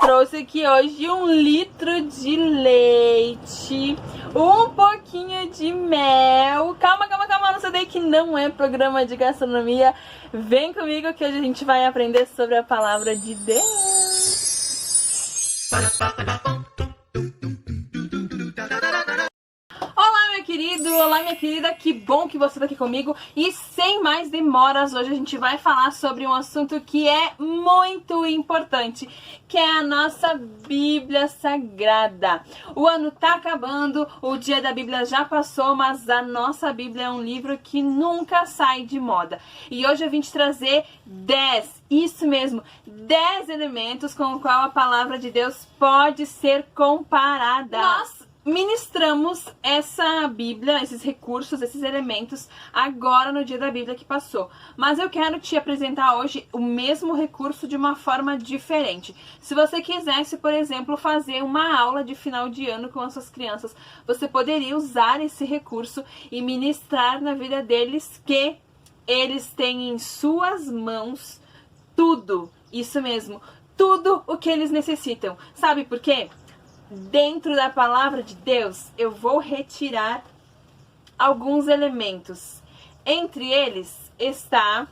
trouxe aqui hoje 1 litro de leite, um pouquinho de mel. Calma, não sei daí que não é programa de gastronomia. Vem comigo que hoje a gente vai aprender sobre a palavra de Deus. Olá minha querida, que bom que você está aqui comigo. E sem mais demoras, hoje a gente vai falar sobre um assunto que é muito importante, que é a nossa Bíblia Sagrada. O ano tá acabando, o dia da Bíblia já passou, mas a nossa Bíblia é um livro que nunca sai de moda. E hoje eu vim te trazer 10 elementos com o qual a palavra de Deus pode ser comparada. Nós ministramos essa Bíblia, esses recursos, esses elementos agora no dia da Bíblia que passou. Mas eu quero te apresentar hoje o mesmo recurso de uma forma diferente. Se você quisesse, por exemplo, fazer uma aula de final de ano com as suas crianças, você poderia usar esse recurso e ministrar na vida deles que eles têm em suas mãos tudo, isso mesmo, tudo o que eles necessitam. Sabe por quê? Dentro da palavra de Deus, eu vou retirar alguns elementos. Entre eles está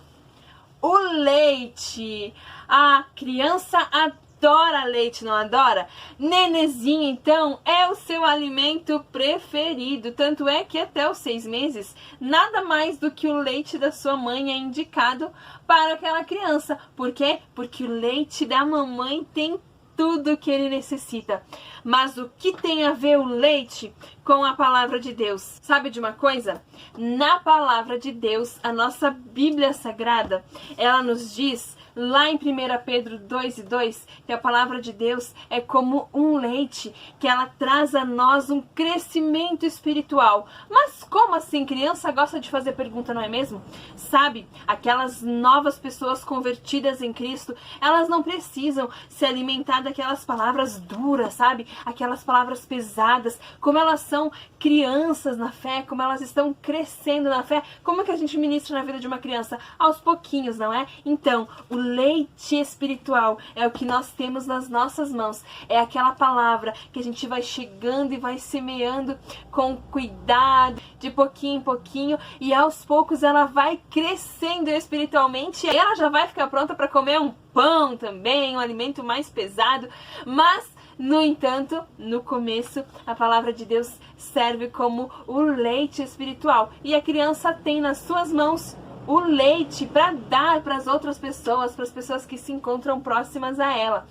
o leite. A criança adora leite, não adora? Nenezinho, então, é o seu alimento preferido. Tanto é que até os 6 meses, nada mais do que o leite da sua mãe é indicado para aquela criança. Por quê? Porque o leite da mamãe tem tudo que ele necessita. Mas o que tem a ver o leite com a palavra de Deus? Sabe de uma coisa? Na palavra de Deus, a nossa Bíblia Sagrada, ela nos diz lá em 1 Pedro 2:2, que a palavra de Deus é como um leite, que ela traz a nós um crescimento espiritual. Mas como assim? Criança gosta de fazer pergunta, não é mesmo? Sabe, aquelas novas pessoas convertidas em Cristo, elas não precisam se alimentar daquelas palavras duras, sabe? Aquelas palavras pesadas. Como elas são crianças na fé, como elas estão crescendo na fé, como é que a gente ministra na vida de uma criança? Aos pouquinhos, não é? Então, o leite espiritual é o que nós temos nas nossas mãos. É aquela palavra que a gente vai chegando e vai semeando com cuidado, de pouquinho em pouquinho, e aos poucos ela vai crescendo espiritualmente, e ela já vai ficar pronta para comer um pão também, um alimento mais pesado. Mas no entanto, no começo, a palavra de Deus serve como o leite espiritual. E a criança tem nas suas mãos o leite para dar para as outras pessoas, para as pessoas que se encontram próximas a ela.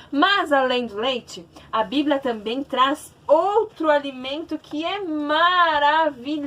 Mas além do leite, a Bíblia também traz outro alimento que é maravilhoso.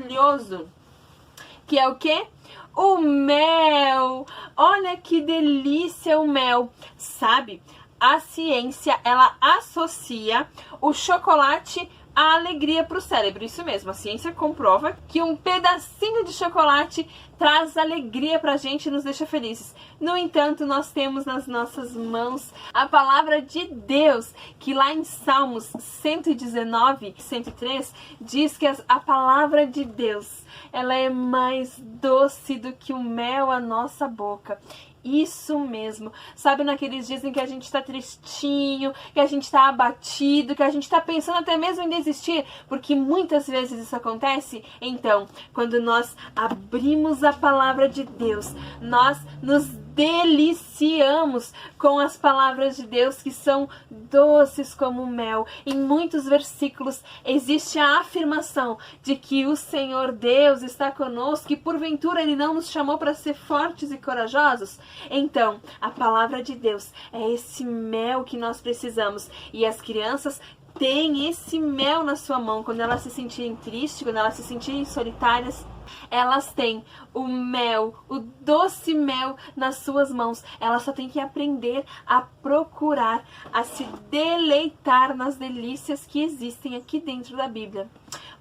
Que é o quê? O mel. Olha que delícia o mel. Sabe? A ciência, ela associa o chocolate à alegria para o cérebro. Isso mesmo, a ciência comprova que um pedacinho de chocolate traz alegria pra gente e nos deixa felizes. No entanto, nós temos nas nossas mãos a palavra de Deus, que lá em Salmos 119, 103, diz que a palavra de Deus, ela é mais doce do que o mel à nossa boca. Isso mesmo. Sabe naqueles dias em que a gente tá tristinho, que a gente tá abatido, que a gente tá pensando até mesmo em desistir, porque muitas vezes isso acontece? Então, quando nós abrimos a palavra de Deus, nós nos deliciamos com as palavras de Deus, que são doces como mel. Em muitos versículos existe a afirmação de que o Senhor Deus está conosco e porventura Ele não nos chamou para ser fortes e corajosos. Então, a palavra de Deus é esse mel que nós precisamos, e as crianças têm esse mel na sua mão. Quando elas se sentirem tristes, quando elas se sentirem solitárias, elas têm o mel, o doce mel nas suas mãos. Elas só têm que aprender a procurar, a se deleitar nas delícias que existem aqui dentro da Bíblia.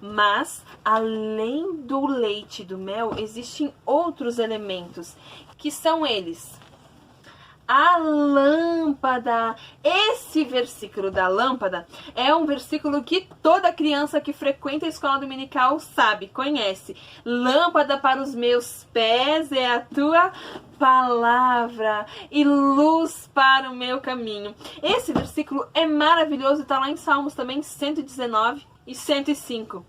Mas, além do leite e do mel, existem outros elementos, que são eles: a lâmpada. Esse versículo da lâmpada é um versículo que toda criança que frequenta a escola dominical sabe, conhece. Lâmpada para os meus pés é a tua palavra e luz para o meu caminho. Esse versículo é maravilhoso, está lá em Salmos também, 119 e 105.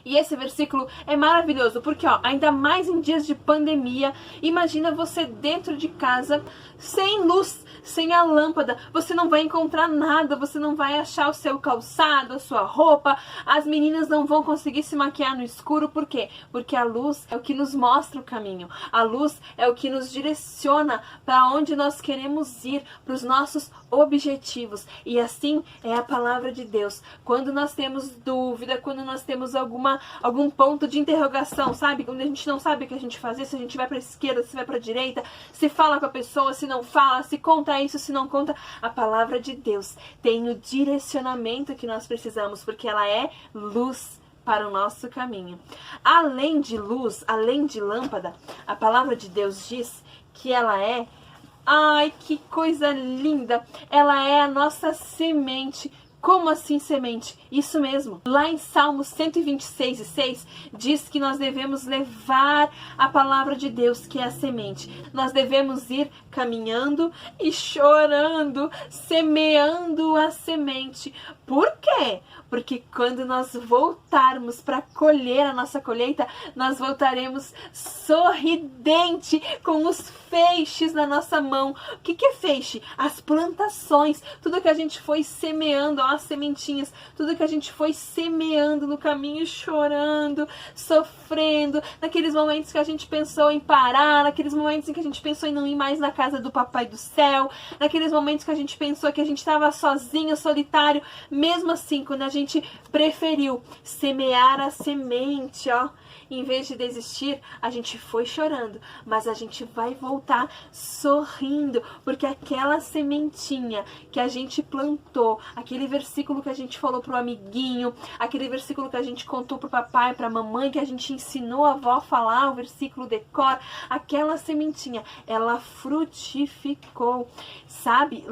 E esse versículo é maravilhoso, porque ainda mais em dias de pandemia, imagina você dentro de casa, sem luz, sem a lâmpada, você não vai encontrar nada, você não vai achar o seu calçado, a sua roupa, as meninas não vão conseguir se maquiar no escuro, por quê? Porque a luz é o que nos mostra o caminho, a luz é o que nos direciona para onde nós queremos ir, para os nossos objetivos, e assim é a palavra de Deus. Quando nós temos dúvida, quando nós temos algum ponto de interrogação, sabe? Quando a gente não sabe o que a gente fazer, se a gente vai para a esquerda, se vai para a direita, se fala com a pessoa, se não fala, se conta isso, se não conta, a palavra de Deus tem o direcionamento que nós precisamos, porque ela é luz para o nosso caminho. Além de luz, além de lâmpada, a palavra de Deus diz que ela é, ai, que coisa linda, ela é a nossa semente. Como assim semente? Isso mesmo. Lá em Salmos 126:6 diz que nós devemos levar a palavra de Deus, que é a semente. Nós devemos ir caminhando e chorando, semeando a semente. Por quê? Porque quando nós voltarmos para colher a nossa colheita, nós voltaremos sorridente, com os feixes na nossa mão. O que é feixe? As plantações, tudo que a gente foi semeando, as sementinhas, tudo que a gente foi semeando no caminho, chorando, sofrendo, naqueles momentos que a gente pensou em parar, naqueles momentos em que a gente pensou em não ir mais na casa do Papai do Céu, naqueles momentos que a gente pensou que a gente estava sozinho, solitário. Mesmo assim, quando a gente preferiu semear a semente, em vez de desistir, a gente foi chorando, mas a gente vai voltar sorrindo, porque aquela sementinha que a gente plantou, aquele versículo que a gente falou pro amiguinho, aquele versículo que a gente contou pro papai, pra mamãe, que a gente ensinou a avó a falar, o versículo decor, aquela sementinha, ela frutificou, sabe?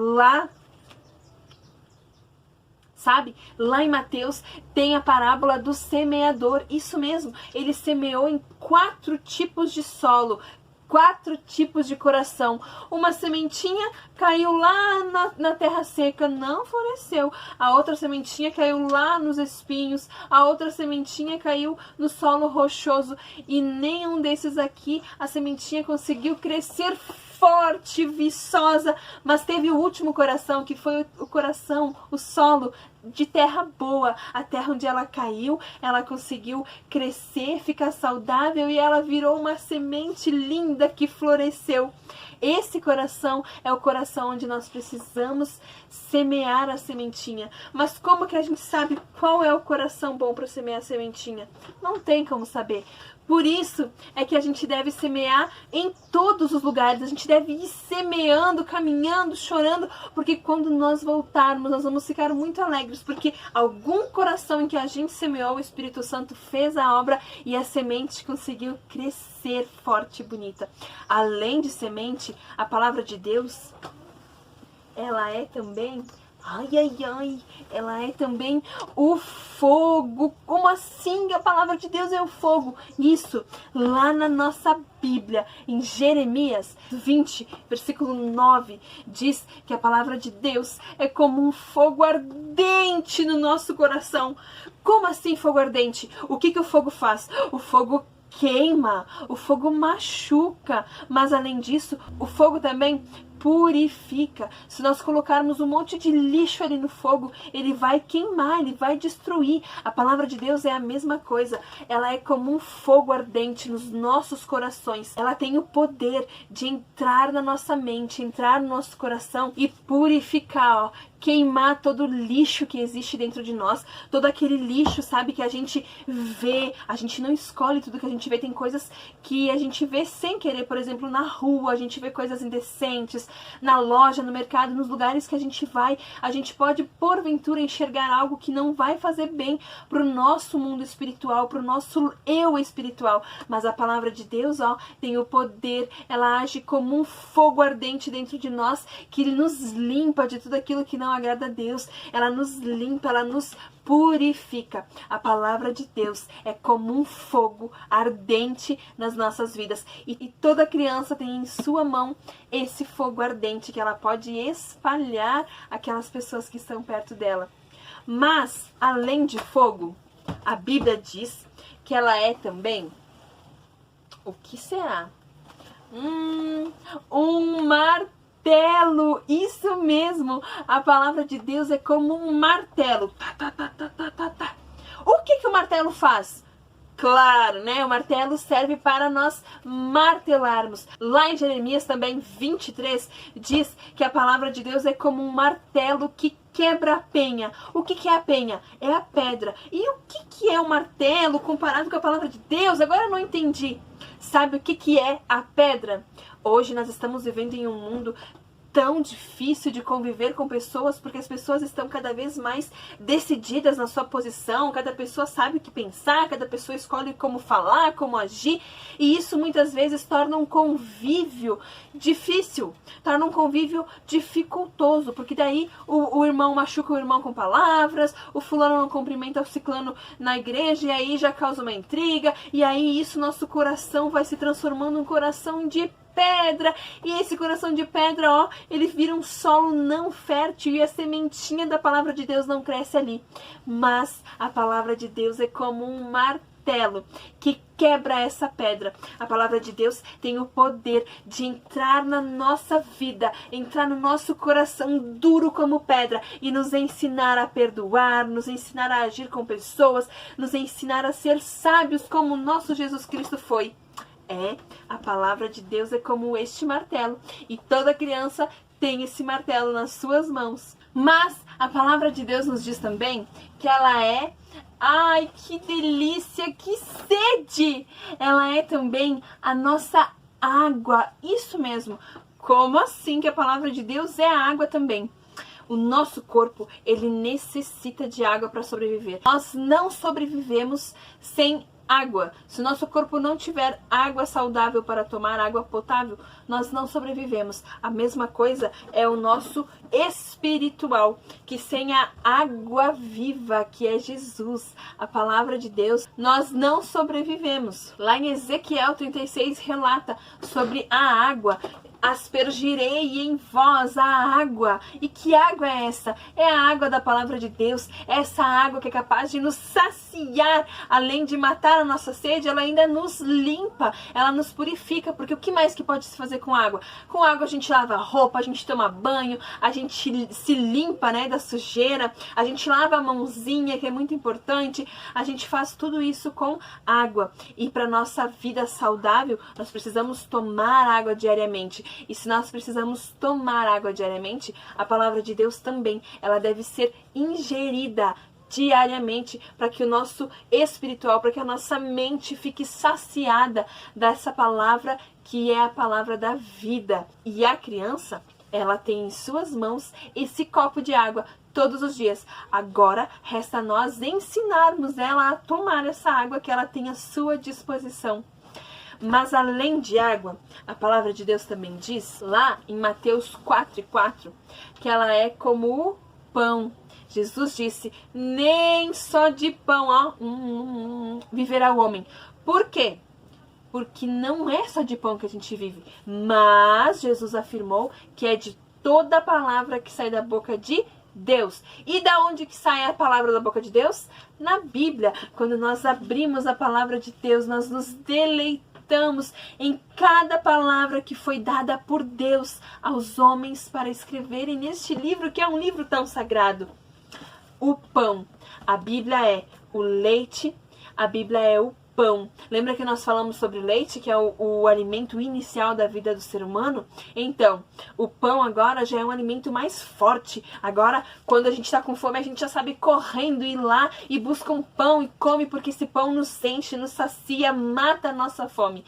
Lá em Mateus tem a parábola do semeador. Isso mesmo, ele semeou em 4 tipos de solo, 4 tipos de coração. Uma sementinha caiu lá na terra seca, não floresceu. A outra sementinha caiu lá nos espinhos. A outra sementinha caiu no solo rochoso. E nenhum desses aqui a sementinha conseguiu crescer forte, viçosa, mas teve o último coração, que foi o coração, o solo de terra boa, a terra onde ela caiu, ela conseguiu crescer, ficar saudável e ela virou uma semente linda que floresceu. Esse coração é o coração onde nós precisamos semear a sementinha. Mas como que a gente sabe qual é o coração bom para semear a sementinha? Não tem como saber. Por isso é que a gente deve semear em todos os lugares. A gente deve ir semeando, caminhando, chorando, porque quando nós voltarmos, nós vamos ficar muito alegres, porque algum coração em que a gente semeou, o Espírito Santo fez a obra e a semente conseguiu crescer forte e bonita. Além de semente, a palavra de Deus, ela é também... ela é também o fogo. Como assim? A palavra de Deus é o fogo. Isso, lá na nossa Bíblia, em Jeremias 20, versículo 9, diz que a palavra de Deus é como um fogo ardente no nosso coração. Como assim fogo ardente? O que o fogo faz? O fogo queima, o fogo machuca, mas além disso, o fogo também purifica. Se nós colocarmos um monte de lixo ali no fogo, ele vai queimar, ele vai destruir. A palavra de Deus é a mesma coisa. Ela é como um fogo ardente nos nossos corações. Ela tem o poder de entrar na nossa mente, entrar no nosso coração e purificar, queimar todo o lixo que existe dentro de nós, todo aquele lixo, sabe, que a gente vê, a gente não escolhe tudo que a gente vê, tem coisas que a gente vê sem querer, por exemplo, na rua, a gente vê coisas indecentes, na loja, no mercado, nos lugares que a gente vai, a gente pode porventura enxergar algo que não vai fazer bem pro nosso mundo espiritual, pro nosso eu espiritual. Mas a palavra de Deus, ó, tem o poder, ela age como um fogo ardente dentro de nós, que nos limpa de tudo aquilo que não agrada a Deus. Ela nos limpa, ela nos purifica. A palavra de Deus é como um fogo ardente nas nossas vidas. E toda criança tem em sua mão esse fogo ardente que ela pode espalhar aquelas pessoas que estão perto dela. Mas, além de fogo, a Bíblia diz que ela é também... O que será? Um martelo. Isso mesmo. A palavra de Deus é como um martelo. O que o martelo faz? Claro, né? O martelo serve para nós martelarmos. Lá em Jeremias também 23 diz que a palavra de Deus é como um martelo que quebra a penha. O que é a penha? É a pedra. E o que é o martelo comparado com a palavra de Deus? Agora eu não entendi. Sabe o que é a pedra? Hoje nós estamos vivendo em um mundo tão difícil de conviver com pessoas, porque as pessoas estão cada vez mais decididas na sua posição, cada pessoa sabe o que pensar, cada pessoa escolhe como falar, como agir, e isso muitas vezes torna um convívio difícil, torna um convívio dificultoso, porque daí o irmão machuca o irmão com palavras, o fulano não cumprimenta o ciclano na igreja, e aí já causa uma intriga, e aí isso, nosso coração vai se transformando num coração de pedra, e esse coração de pedra, ó, ele vira um solo não fértil e a sementinha da palavra de Deus não cresce ali. Mas a palavra de Deus é como um martelo que quebra essa pedra. A palavra de Deus tem o poder de entrar na nossa vida, entrar no nosso coração duro como pedra e nos ensinar a perdoar, nos ensinar a agir com pessoas, nos ensinar a ser sábios como o nosso Jesus Cristo foi. A palavra de Deus é como este martelo, e toda criança tem esse martelo nas suas mãos. Mas a palavra de Deus nos diz também que ela é... Ai, que delícia, que sede! Ela é também a nossa água, isso mesmo. Como assim que a palavra de Deus é a água também? O nosso corpo, ele necessita de água para sobreviver. Nós não sobrevivemos sem água. Se o nosso corpo não tiver água saudável para tomar, água potável, nós não sobrevivemos. A mesma coisa é o nosso espiritual, que sem a água viva, que é Jesus, a palavra de Deus, nós não sobrevivemos. Lá em Ezequiel 36 relata sobre a água. Aspergirei em vós a água. E que água é essa? É a água da palavra de Deus. Essa água que é capaz de nos saciar. Além de matar a nossa sede, ela ainda nos limpa. Ela nos purifica. Porque o que mais que pode se fazer com água? Com água a gente lava roupa, a gente toma banho, a gente se limpa, né, da sujeira, a gente lava a mãozinha, que é muito importante. A gente faz tudo isso com água. E para nossa vida saudável, nós precisamos tomar água diariamente. E se nós precisamos tomar água diariamente, a palavra de Deus também, ela deve ser ingerida diariamente para que o nosso espiritual, para que a nossa mente fique saciada dessa palavra que é a palavra da vida. E a criança, ela tem em suas mãos esse copo de água todos os dias. Agora resta a nós ensinarmos ela a tomar essa água que ela tem à sua disposição. Mas além de água, a palavra de Deus também diz, lá em Mateus 4:4, que ela é como o pão. Jesus disse, nem só de pão, ó, viverá o homem. Por quê? Porque não é só de pão que a gente vive, mas Jesus afirmou que é de toda a palavra que sai da boca de Deus. E da onde que sai a palavra da boca de Deus? Na Bíblia. Quando nós abrimos a palavra de Deus, nós nos deleitamos em cada palavra que foi dada por Deus aos homens para escreverem neste livro, que é um livro tão sagrado. O pão. A Bíblia é o leite, a Bíblia é o pão. Lembra que nós falamos sobre leite, que é o alimento inicial da vida do ser humano? Então, o pão agora já é um alimento mais forte. Agora, quando a gente está com fome, a gente já sabe correndo ir lá e busca um pão e come, porque esse pão nos enche, nos sacia, mata a nossa fome.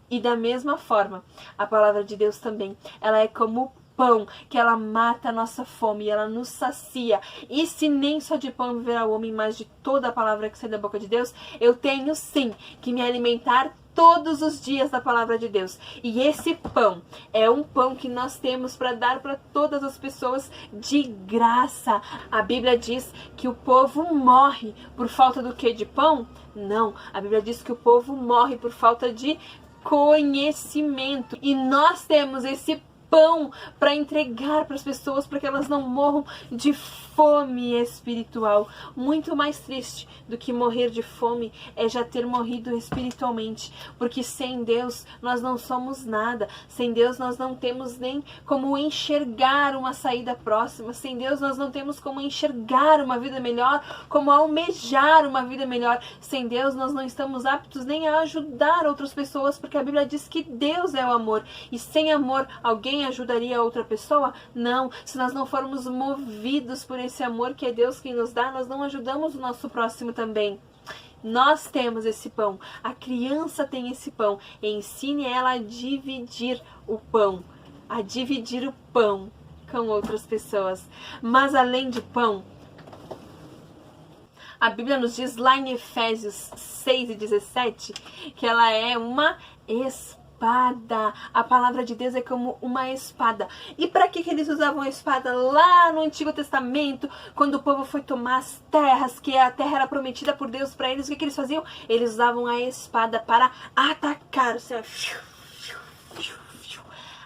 E da mesma forma, a palavra de Deus também, ela é como pão, que ela mata a nossa fome, ela nos sacia. E se nem só de pão viverá o homem, mas de toda a palavra que sai da boca de Deus, eu tenho sim que me alimentar todos os dias da palavra de Deus. E esse pão é um pão que nós temos para dar para todas as pessoas de graça. A Bíblia diz que o povo morre por falta do quê? De pão? Não. A Bíblia diz que o povo morre por falta de conhecimento. E nós temos esse pão para entregar para as pessoas, para que elas não morram de fome espiritual. Muito mais triste do que morrer de fome é já ter morrido espiritualmente, porque sem Deus nós não somos nada. Sem Deus nós não temos nem como enxergar uma saída próxima. Sem Deus nós não temos como enxergar uma vida melhor, como almejar uma vida melhor. Sem Deus nós não estamos aptos nem a ajudar outras pessoas, porque a Bíblia diz que Deus é o amor, e sem amor alguém ajudaria outra pessoa? Não. Se nós não formos movidos por esse amor que é Deus quem nos dá, nós não ajudamos o nosso próximo também. Nós temos esse pão, a criança tem esse pão. Ensine ela a dividir o pão, com outras pessoas. Mas além de pão, a Bíblia nos diz lá em Efésios 6:17 que ela é uma espada. A palavra de Deus é como uma espada. E para que eles usavam a espada lá no Antigo Testamento, quando o povo foi tomar as terras, que a terra era prometida por Deus para eles? O que eles faziam? Eles usavam a espada para atacar.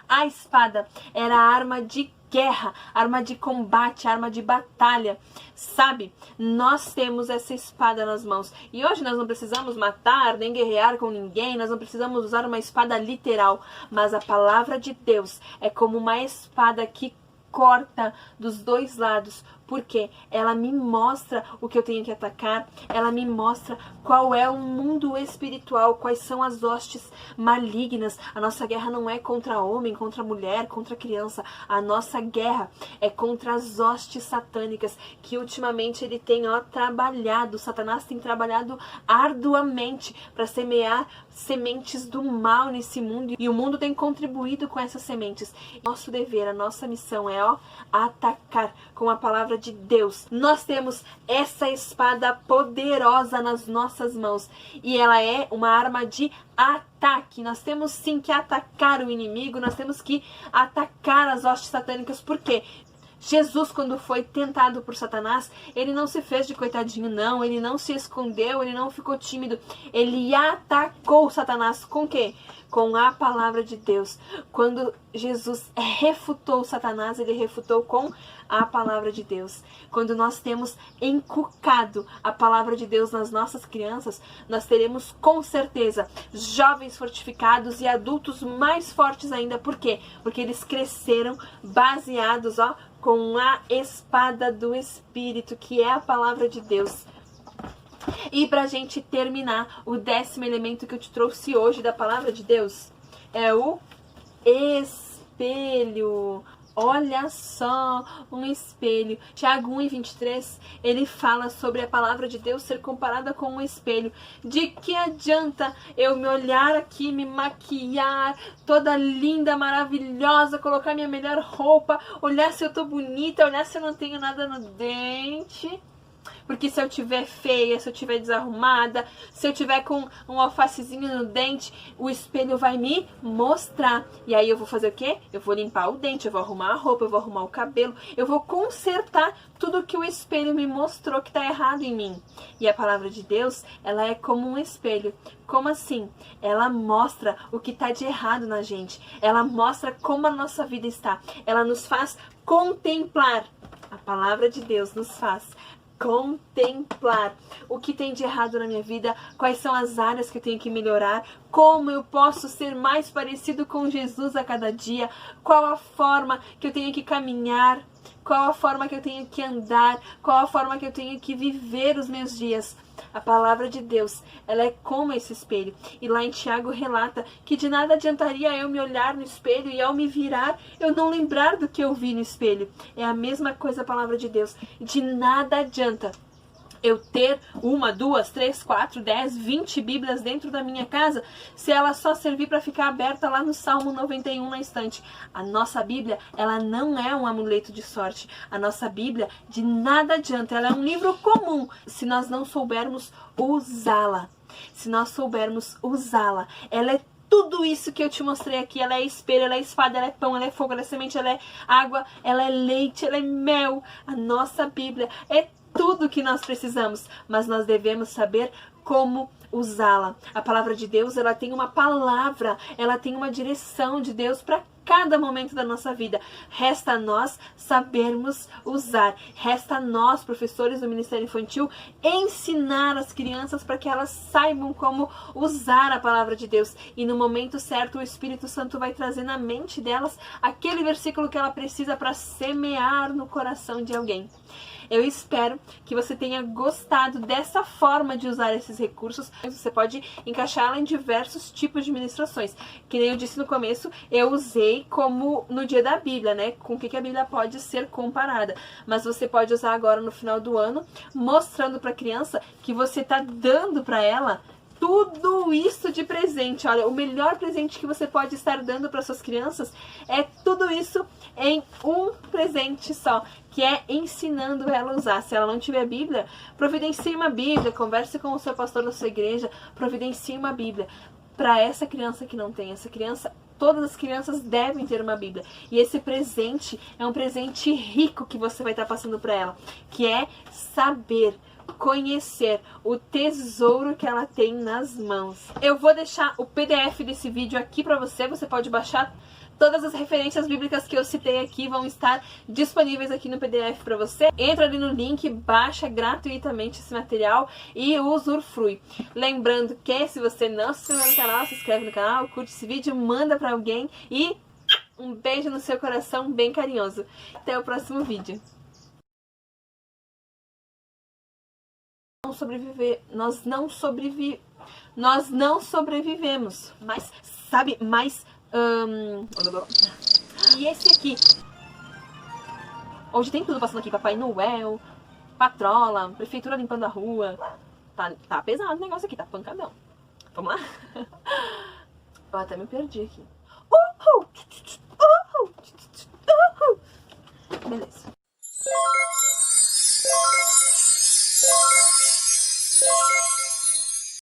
A espada era a arma de guerra, arma de combate, arma de batalha. Sabe, nós temos essa espada nas mãos. E hoje nós não precisamos matar nem guerrear com ninguém, nós não precisamos usar uma espada literal. Mas a palavra de Deus é como uma espada que corta dos dois lados, porque ela me mostra o que eu tenho que atacar, ela me mostra qual é o mundo espiritual, quais são as hostes malignas. A nossa guerra não é contra homem, contra mulher, contra criança. A nossa guerra é contra as hostes satânicas, que ultimamente ele tem trabalhado, Satanás tem trabalhado arduamente para semear sementes do mal nesse mundo, e o mundo tem contribuído com essas sementes. Nosso dever, a nossa missão é atacar com a palavra de Deus. Nós temos essa espada poderosa nas nossas mãos, e ela é uma arma de ataque. Nós temos sim que atacar o inimigo, nós temos que atacar as hostes satânicas. Por quê? Jesus, quando foi tentado por Satanás, ele não se fez de coitadinho, não. Ele não se escondeu, ele não ficou tímido. Ele atacou Satanás com o quê? Com a palavra de Deus. Quando Jesus refutou Satanás, ele refutou com a palavra de Deus. Quando nós temos inculcado a palavra de Deus nas nossas crianças, nós teremos com certeza jovens fortificados e adultos mais fortes ainda. Por quê? Porque eles cresceram baseados, com a espada do Espírito, que é a palavra de Deus. E pra gente terminar, o 10º elemento que eu te trouxe hoje da palavra de Deus é o espelho. Olha só, um espelho. Tiago 1:23, ele fala sobre a palavra de Deus ser comparada com um espelho. De que adianta eu me olhar aqui, me maquiar, toda linda, maravilhosa, colocar minha melhor roupa, olhar se eu tô bonita, olhar se eu não tenho nada no dente? Porque se eu tiver feia, se eu tiver desarrumada, se eu tiver com um alfacezinho no dente, o espelho vai me mostrar. E aí eu vou fazer o quê? Eu vou limpar o dente, eu vou arrumar a roupa, eu vou arrumar o cabelo, eu vou consertar tudo que o espelho me mostrou que está errado em mim. E a palavra de Deus, ela é como um espelho. Como assim? Ela mostra o que está de errado na gente. Ela mostra como a nossa vida está. Ela nos faz contemplar. A palavra de Deus nos faz contemplar o que tem de errado na minha vida, quais são as áreas que eu tenho que melhorar, como eu posso ser mais parecido com Jesus a cada dia, qual a forma que eu tenho que caminhar qual a forma que eu tenho que andar, qual a forma que eu tenho que viver os meus dias. A palavra de Deus, ela é como esse espelho. E lá em Tiago relata que de nada adiantaria eu me olhar no espelho e ao me virar, eu não lembrar do que eu vi no espelho. É a mesma coisa a palavra de Deus. De nada adianta eu ter 1, 2, 3, 4, 10, 20 Bíblias dentro da minha casa, se ela só servir para ficar aberta lá no Salmo 91 na estante. A nossa Bíblia, ela não é um amuleto de sorte. A nossa Bíblia, de nada adianta. Ela é um livro comum, se nós não soubermos usá-la. Se nós soubermos usá-la. Ela é tudo isso que eu te mostrei aqui. Ela é espelho, ela é espada, ela é pão, ela é fogo, ela é semente, ela é água, ela é leite, ela é mel. A nossa Bíblia é tudo que nós precisamos, mas nós devemos saber como usá-la. A palavra de Deus, ela tem uma palavra, ela tem uma direção de Deus para cada momento da nossa vida. Resta a nós sabermos usar. Resta a nós, professores do Ministério Infantil, ensinar as crianças para que elas saibam como usar a palavra de Deus. E no momento certo, o Espírito Santo vai trazer na mente delas aquele versículo que ela precisa para semear no coração de alguém. Eu espero que você tenha gostado dessa forma de usar esses recursos. Você pode encaixá-la em diversos tipos de ministrações. Que nem eu disse no começo, eu usei como no dia da Bíblia, né? Com o que a Bíblia pode ser comparada. Mas você pode usar agora no final do ano, mostrando para a criança que você está dando para ela tudo isso de presente. Olha, o melhor presente que você pode estar dando para suas crianças é tudo isso em um presente só, que é ensinando ela a usar. Se ela não tiver Bíblia, providencie uma Bíblia, converse com o seu pastor da sua igreja, providencie uma Bíblia. Para essa criança que não tem, essa criança, todas as crianças devem ter uma Bíblia. E esse presente é um presente rico que você vai estar passando para ela, que é saber, conhecer o tesouro que ela tem nas mãos. Eu vou deixar o PDF desse vídeo aqui para você. Você pode baixar. Todas as referências bíblicas que eu citei aqui vão estar disponíveis aqui no PDF para você. Entra ali no link, baixa gratuitamente esse material e usufrui. Lembrando que se você não se inscreveu no canal, se inscreve no canal, curte esse vídeo, manda para alguém e um beijo no seu coração bem carinhoso. Até o próximo vídeo. Nós não sobrevivemos, mas sabe, e esse aqui, hoje tem tudo passando aqui, Papai Noel, patrola, prefeitura limpando a rua, tá pesado o negócio aqui, tá pancadão. Vamos lá? Eu até me perdi aqui. Beleza.